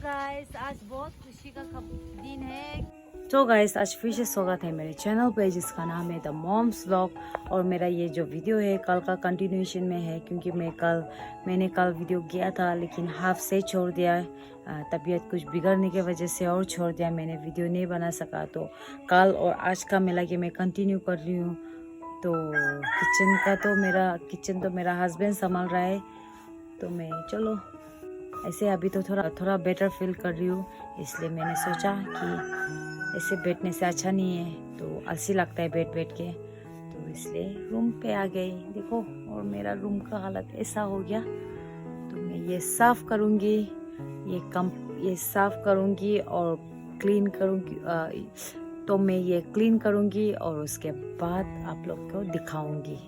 Guys आज बहुत खुशी का दिन है। तो गाइस आज फिर से स्वागत है मेरे चैनल पे जिसका नाम है द मॉम्स व्लॉग। और मेरा ये जो वीडियो है कल का कंटिन्यूएशन में है, क्योंकि मैंने कल वीडियो किया था लेकिन हाफ से छोड़ दिया। तबीयत कुछ बिगड़ने की वजह से और छोड़ दिया, मैंने वीडियो नहीं बना सका। तो कल और आज का मिला के मैं कंटिन्यू कर रही हूँ। तो किचन तो मेरा हस्बैंड संभाल रहा है। तो मैं चलो ऐसे अभी तो थोड़ा बेटर फील कर रही हूँ, इसलिए मैंने सोचा कि ऐसे बैठने से अच्छा नहीं है, तो आलसी लगता है बैठ के। तो इसलिए रूम पे आ गई। देखो और मेरा रूम का हालत ऐसा हो गया। तो मैं ये साफ करूँगी, ये साफ करूँगी और क्लीन करूँगी। तो मैं ये क्लीन करूँगी और उसके बाद आप लोग को दिखाऊँगी।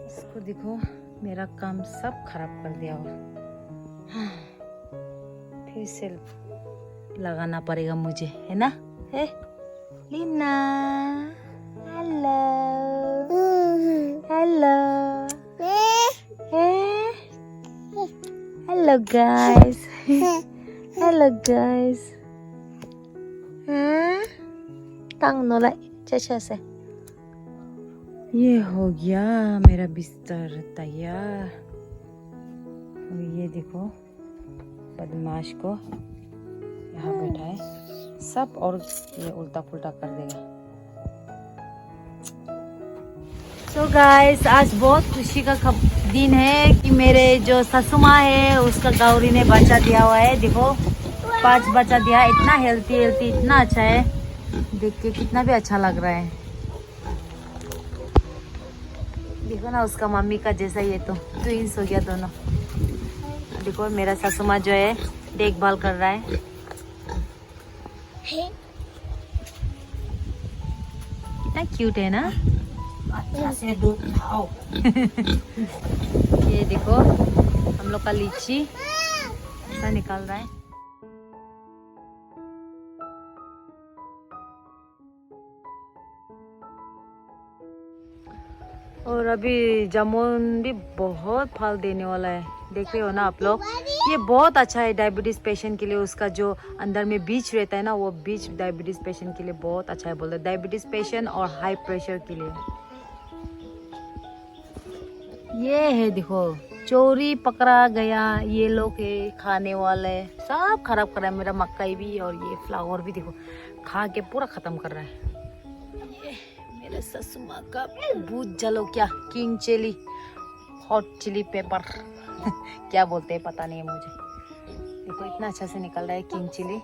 इसको देखो, मेरा काम सब खराब कर दिया और फिर से लगाना पड़ेगा मुझे, है ना? है Leena, hello hello hello guys, hello guys. टांग नोला चेचे से। ये हो गया मेरा बिस्तर तैयार। और ये देखो बदमाश को यहाँ बैठा है सब, और ये उल्टा पुल्टा कर देगा। तो गाइस आज बहुत खुशी का दिन है कि मेरे जो ससुर माँ है उसका गौरी ने बच्चा दिया हुआ है। देखो 5 बच्चा दिया है, इतना हेल्थी इतना अच्छा है, देख के कितना भी अच्छा लग रहा है। देखो ना उसका मम्मी का जैसा, ये तो ट्विंस हो गया दोनों। देखो मेरा ससुर माँ जो है देखभाल कर रहा है। कितना क्यूट है ना। अच्छा से दूध खाओ। ये देखो हम लोग का लीची ऐसा निकल रहा है। और अभी जामुन भी बहुत फल देने वाला है, देख रहे हो ना आप लोग। ये बहुत अच्छा है डायबिटीज पेशेंट के लिए। उसका जो अंदर में बीज रहता है ना, वो बीज डायबिटीज पेशेंट के लिए बहुत अच्छा है, बोलते डायबिटीज पेशेंट और हाई प्रेशर के लिए। ये है देखो, चोरी पकड़ा गया। ये लोग है खाने वाले, सब खराब कर रहा है मेरा मक्कई भी, और ये फ्लावर भी देखो खा के पूरा खत्म कर रहा है। मेरे ससुर माँ का भूत जलो क्या, king chilli, hot chilli pepper क्या बोलते हैं पता नहीं है मुझे। देखो इतना अच्छा से निकल रहा है किंग चिली।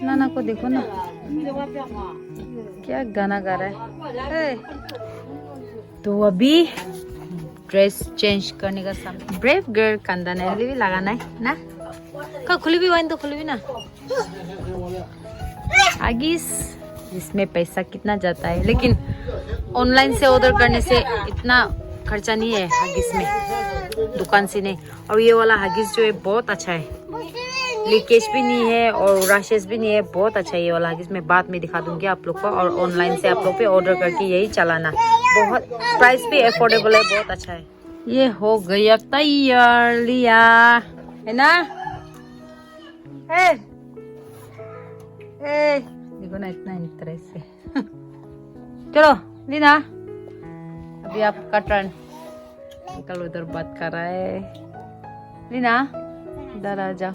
नाना को देखो ना क्या गाना गा रहा है। तो अभी ड्रेस चेंज करने का समय। ब्रेव गर्ल कंधा ने भी लगाना है ना। का खुली भी वाइन तो खुली भी ना। आगिस इसमें पैसा कितना जाता है, लेकिन ऑनलाइन से ऑर्डर करने से इतना खर्चा नहीं है हगिस में, दुकान से नहीं। और ये वाला हगिस जो है बहुत अच्छा है, लीकेज भी नहीं है और रैशेस भी नहीं है, बहुत अच्छा है ये वाला हगिस। मैं बाद में दिखा दूंगी आप लोग को। और ऑनलाइन से आप लोग पे ऑर्डर करके यही चलाना, बहुत प्राइस भी अफोर्डेबल है, बहुत अच्छा है। ये हो गया तैयार, लिया है ना। देखो ना इतना इंटरेस्ट है। चलो लीना, अभी आपका टर्न। अंकल उधर बात कर रहा है। लीना इधर आ जाओ।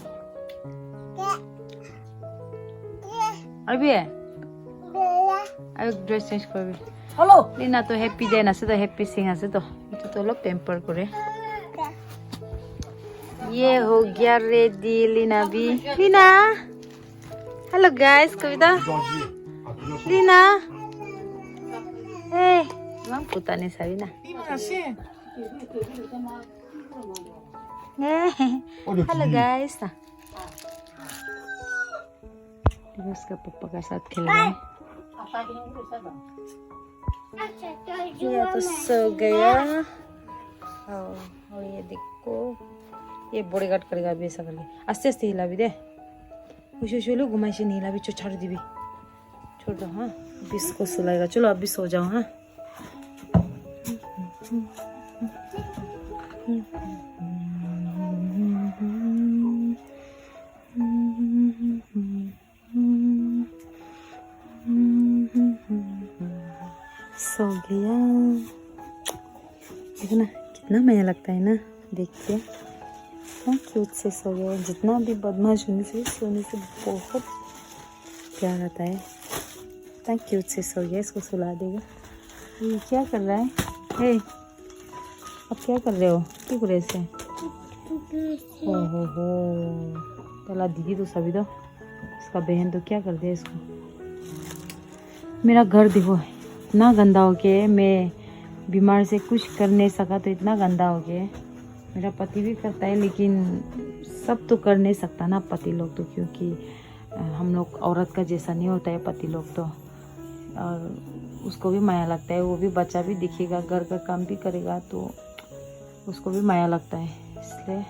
अभी है अभी ड्रेस चेंज कर भी। हेलो लीना तो हैप्पी देना से तो हैप्पी सिंह से तो लोग पेम्पर करे। ये हो गया रेडी लीना भी। Leena hello guys, Kavita Leena bang puta ni Sarina. Hello guys, उसका पापा का साथ खेल रहे हैं। ये तो सो गया। और ये देखो, ये बॉडी गार्ड करेगा अभी ऐसा करके। आस्ते आस्ते हिला भी दे, घुमाई से नहीं हिला भी, छाड़ दी भी छोड़ो हाँ, अभी इसको सुलाएगा। चलो अभी सो जाओ हाँ। सो गया। देखो ना कितना माया लगता है ना देख के। हाँ क्यूट से सो गया। जितना भी बदमाश होने से सोने से बहुत प्यार आता है। इतना क्यूट से सो गया। इसको सुला देगा। ये क्या कर रहा है? हे अब क्या कर रहे हो? क्यों कर रहे से? हो पहला दीदी तो सभी तो इसका बहन तो क्या कर दिया इसको। मेरा घर देखो इतना गंदा हो के, मैं बीमार से कुछ कर नहीं सका तो इतना गंदा हो गया। मेरा पति भी करता है लेकिन सब तो कर नहीं सकता ना पति लोग तो, क्योंकि हम लोग औरत का जैसा नहीं होता है पति लोग तो। और उसको भी माया लगता है, वो भी बच्चा भी दिखेगा, घर का काम भी करेगा तो उसको भी माया लगता है इसलिए।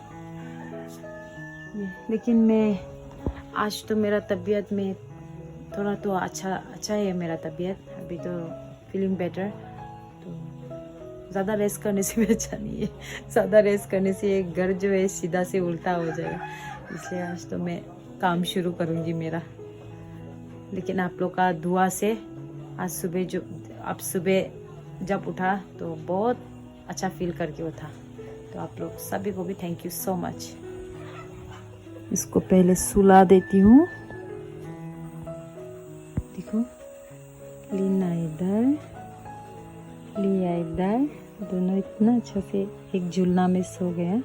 लेकिन मैं आज तो मेरा तबीयत में थोड़ा तो अच्छा है मेरा तबीयत। अभी तो फीलिंग बेटर। तो ज़्यादा रेस्ट करने से भी अच्छा नहीं है। ज़्यादा रेस्ट करने से घर जो है सीधा से उल्टा हो जाएगा। इसलिए आज तो मैं काम शुरू करूँगी मेरा। लेकिन आप लोग का दुआ से आज सुबह जब उठा तो बहुत अच्छा फील करके उठा। तो आप लोग सभी को भी थैंक यू सो मच। इसको पहले सुला देती हूँ। देखो लीना इधर, लिया इधर, दोनों इतना अच्छा से एक झूलना में सो गया।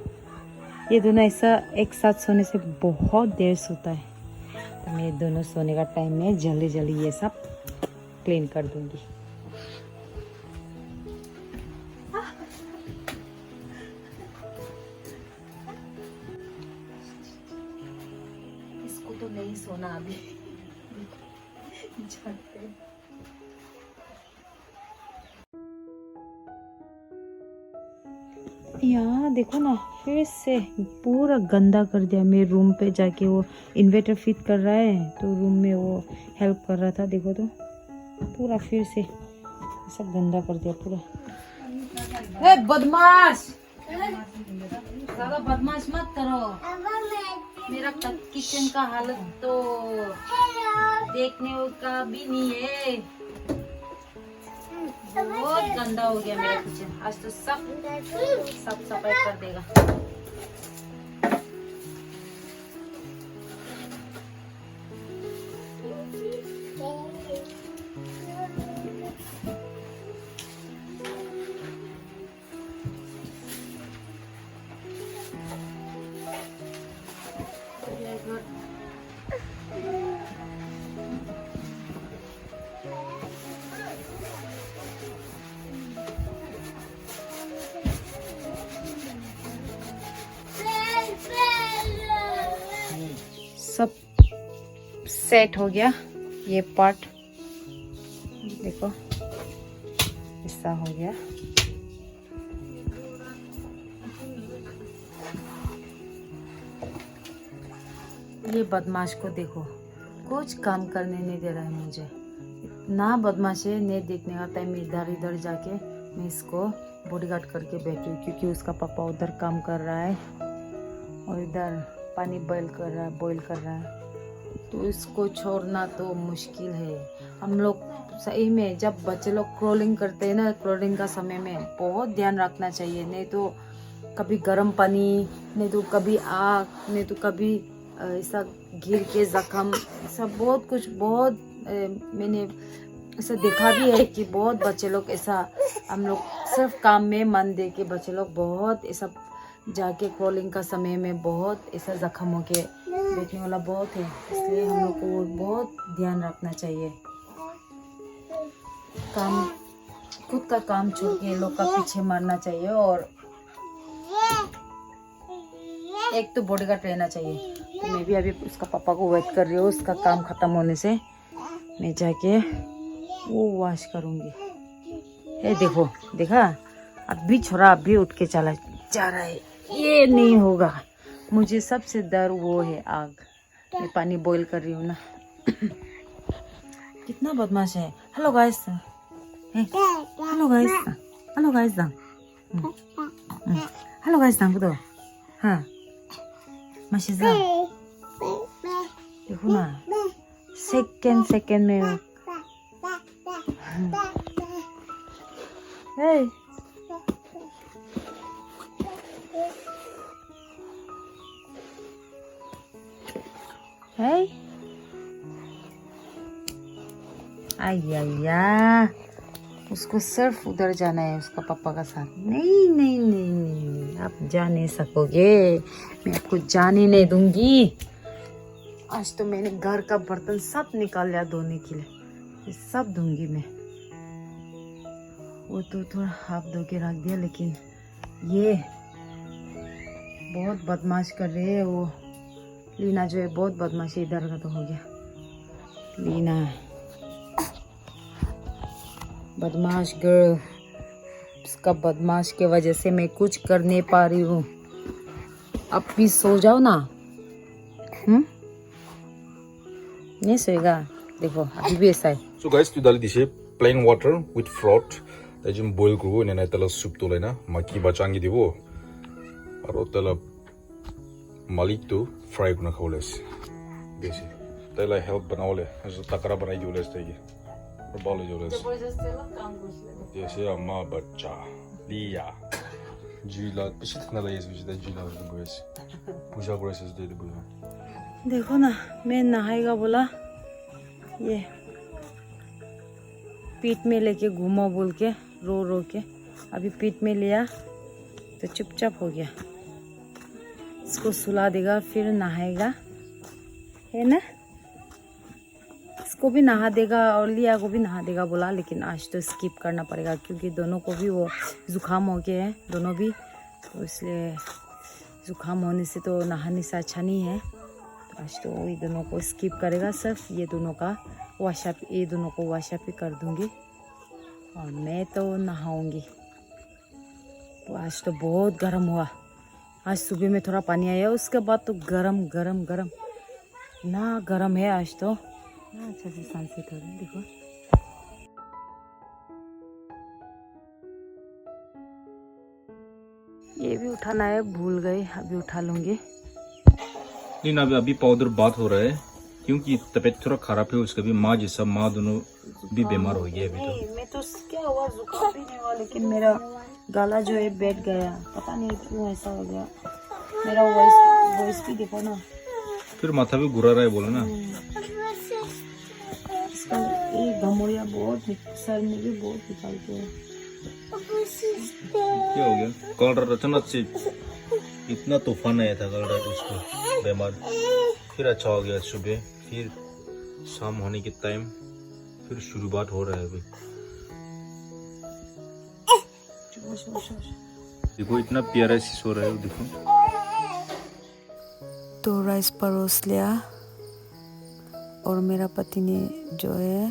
ये दोनों ऐसा एक साथ सोने से बहुत देर सोता है। तो मैं दोनों सोने का टाइम में जल्दी जल्दी ये सब क्लीन कर दूंगी। इसको तो नहीं सोना अभी। यहाँ देखो ना फिर से पूरा गंदा कर दिया। मैं रूम पे जाके वो इन्वर्टर फिट कर रहा है तो रूम में वो हेल्प कर रहा था। देखो तो पूरा फिर से सब गंदा कर दिया पूरा। ए बदमाश, ज़्यादा बदमाश मत करो। मेरा किचन का हालत तो देखने का भी नहीं है। बहुत गंदा हो गया मेरा किचन। आज तो सब सफाई कर देगा। सब सेट हो गया। ये पार्ट देखो ऐसा हो गया। ये बदमाश को देखो, कुछ काम करने नहीं दे रहा है मुझे। इतना बदमाश है, नहीं देखने का टाइम में इधर इधर जाके मैं इसको बॉडीगार्ड करके बैठी हूँ, क्योंकि उसका पापा उधर काम कर रहा है और इधर पानी बॉईल कर रहा है। तो इसको छोड़ना तो मुश्किल है। हम लोग सही में जब बच्चे लोग क्रॉलिंग करते हैं ना, क्रॉलिंग का समय में बहुत ध्यान रखना चाहिए। नहीं तो कभी गर्म पानी, नहीं तो कभी आग, नहीं तो कभी ऐसा गिर के जख्म, ऐसा बहुत कुछ मैंने ऐसा देखा भी है कि बहुत बच्चे लोग ऐसा, हम लोग सिर्फ काम में मन दे के बच्चे लोग बहुत ऐसा जाके क्रॉलिंग का समय में बहुत ऐसा जख्म हो के बैठने वाला बहुत है। इसलिए हम लोग को बहुत ध्यान रखना चाहिए। खुद का काम छोड़ के लोग का पीछे मारना चाहिए। और एक तो बॉडीगार्ड रहना चाहिए। तो मैं भी अभी उसका पापा को वेट कर रही हूँ। उसका काम खत्म होने से मैं जाके वो वॉश करूँगी। ये देखा अभी छोरा अभी उठ के चला जा रहा है। ये नहीं होगा। मुझे सबसे डर वो है आग। मैं पानी बॉईल कर रही हूँ ना। कितना बदमाश है. Hello guys. Hello guys. Hello guys dang. Hello guys dang betul. हाँ masih dang. देखो ना सेकंड में. Hey. Hey. आया उसको सिर्फ उधर जाना है उसका पापा का साथ. नहीं आप जा नहीं सकोगे. मैं आपको जाने नहीं दूंगी. आज तो मैंने घर का बर्तन सब निकाल लिया धोने के लिए. ये सब दूंगी मैं. वो तो थोड़ा हाफ धो के रख दिया लेकिन ये बहुत बदमाश कर रही है. वो लीना जो है बहुत बदमाशी. इधर का तो हो गया. लीना बदमाश गर्ल. उसका बदमाश के वजह से मैं कुछ कर नहीं पा रही हूँ. अब भी सो जाओ ना. नहीं सोएगा. देखो अभी भी ऐसा है. So guys, to dali dishe plain water with froth. Tajim boil krubo ne tala soup to lena maki bachangi dibo. Aro tala malik to fry kuna khawles. Besi. Tala help banawle. Aso takara banai joles tege. और बाल जोड़े से जैसे अम्मा बच्चा लिया जीला पिछले ना लाये सुचिता जीला उसने ग्रेस पूजा ग्रेस दे दे बोला. देखो ना मैं नहाएगा बोला ये पीठ में लेके घूमा बोल के रो के अभी पीठ में लिया तो चुपचाप हो गया. इसको सुला देगा फिर नहाएगा है ना. इसको भी नहा देगा और लिया को भी नहा देगा बोला. लेकिन आज तो स्किप करना पड़ेगा क्योंकि दोनों को भी वो जुकाम हो गया है दोनों भी. तो इसलिए जुकाम होने से तो नहाने से अच्छा नहीं है. तो आज तो वही दोनों को स्किप करेगा. सिर्फ ये दोनों का वॉशअप ये दोनों को वॉशअप ही कर दूंगी और मैं तो नहाऊंगी. तो आज तो बहुत गर्म हुआ. आज सुबह में थोड़ा पानी आया उसके बाद तो गरम ना गरम है आज तो. अच्छा से सनसेट हो रहा है. देखो ये भी उठाना है भूल गए. अभी उठा लूंगी. नहीं ना अभी पाउडर बात हो रहा है क्योंकि तबीयत थोड़ा खराब है उसका भी. माँ जैसा माँ दोनों भी बीमार हो गए अभी तो. मैं तो क्या हुआ जुकाम भी नहीं हुआ लेकिन मेरा गला जो है बैठ गया. पता नहीं क्यों ऐसा हो गया. मेरा वॉइस भी देखो ना. फिर माथा भी घुरा रहा है बोला ना. ये घमोड़िया बहुत सर में भी बहुत निकालते हैं. क्या हो गया. कल रात अचानक से इतना तूफान आया था कल रात उसको बीमार. फिर अच्छा हो गया सुबह. फिर शाम होने के टाइम फिर शुरुआत हो रहा है अभी. देखो इतना प्यारा सी सो रहा है. देखो तो राइस परोस लिया और मेरा पति ने जो है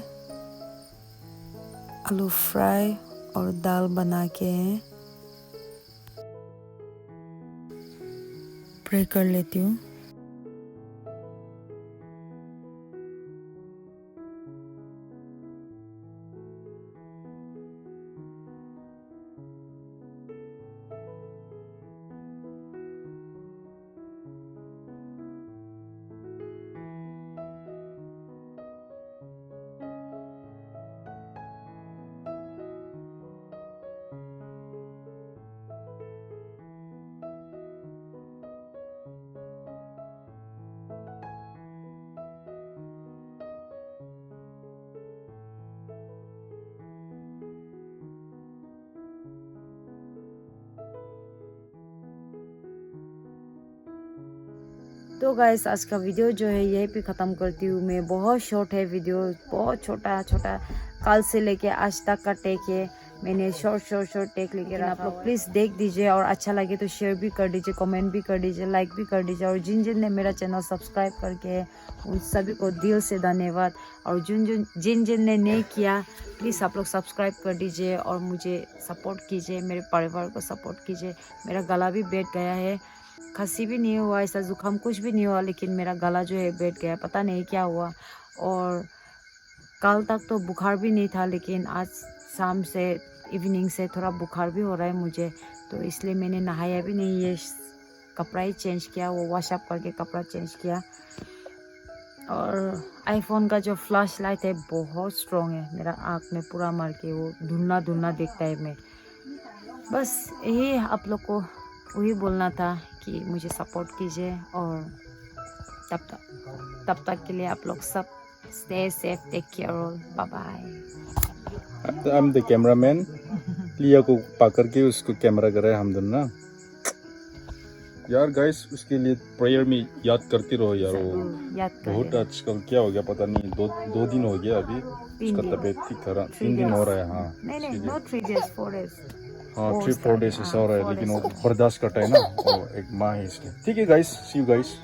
आलू फ्राई और दाल बना के प्रे कर लेती हूँ. तो गाइस आज का वीडियो जो है यहीं पे ख़त्म करती हूँ मैं. बहुत शॉर्ट है वीडियो. बहुत छोटा कल से लेके आज तक का टेक है. मैंने शॉर्ट टेक लेके आप लोग प्लीज़ देख दीजिए और अच्छा लगे तो शेयर भी कर दीजिए, कमेंट भी कर दीजिए, लाइक भी कर दीजिए. और जिन ने मेरा चैनल सब्सक्राइब करके है उन सभी को दिल से धन्यवाद. और जिन ने नहीं किया प्लीज़ आप लोग सब्सक्राइब कर दीजिए और मुझे सपोर्ट कीजिए. मेरे परिवार को सपोर्ट कीजिए. मेरा गला भी बैठ गया है. खांसी भी नहीं हुआ, ऐसा जुकाम कुछ भी नहीं हुआ, लेकिन मेरा गला जो है बैठ गया. पता नहीं क्या हुआ. और कल तक तो बुखार भी नहीं था, लेकिन आज शाम से इवनिंग से थोड़ा बुखार भी हो रहा है मुझे, तो इसलिए मैंने नहाया भी नहीं, ये कपड़ा ही चेंज किया, वो वॉश अप करके कपड़ा चेंज किया। और आईफोन का जो फ्लैश लाइट है बहुत स्ट्रॉन्ग है, मेरा आँख में पूरा मार के वो धुंधला धुंधला दिखता है। मैं बस यही आप लोग को वही बोलना था कि मुझे सपोर्ट कीजिए, और तब तक के लिए आप लोग सब stay safe, take care, bye bye. I am the cameraman. लिया को पकड़ के उसको कैमरा कर रहे हैं हम दोनों ना यार। गाइस उसके लिए प्रेयर में याद करते रहो यार। वो बहुत आजकल क्या हो गया पता नहीं, दो दिन हो गया अभी उसका तबीयत ठीक था। 3 दिन हो रहा है। हाँ नहीं, नो 3 days 4 days। हाँ 3-4 days ऐसा हो रहा है, लेकिन वो बर्दाश्त करता है ना, वो एक माँ है इसलिए। ठीक है गाइस, सी यू गाइस।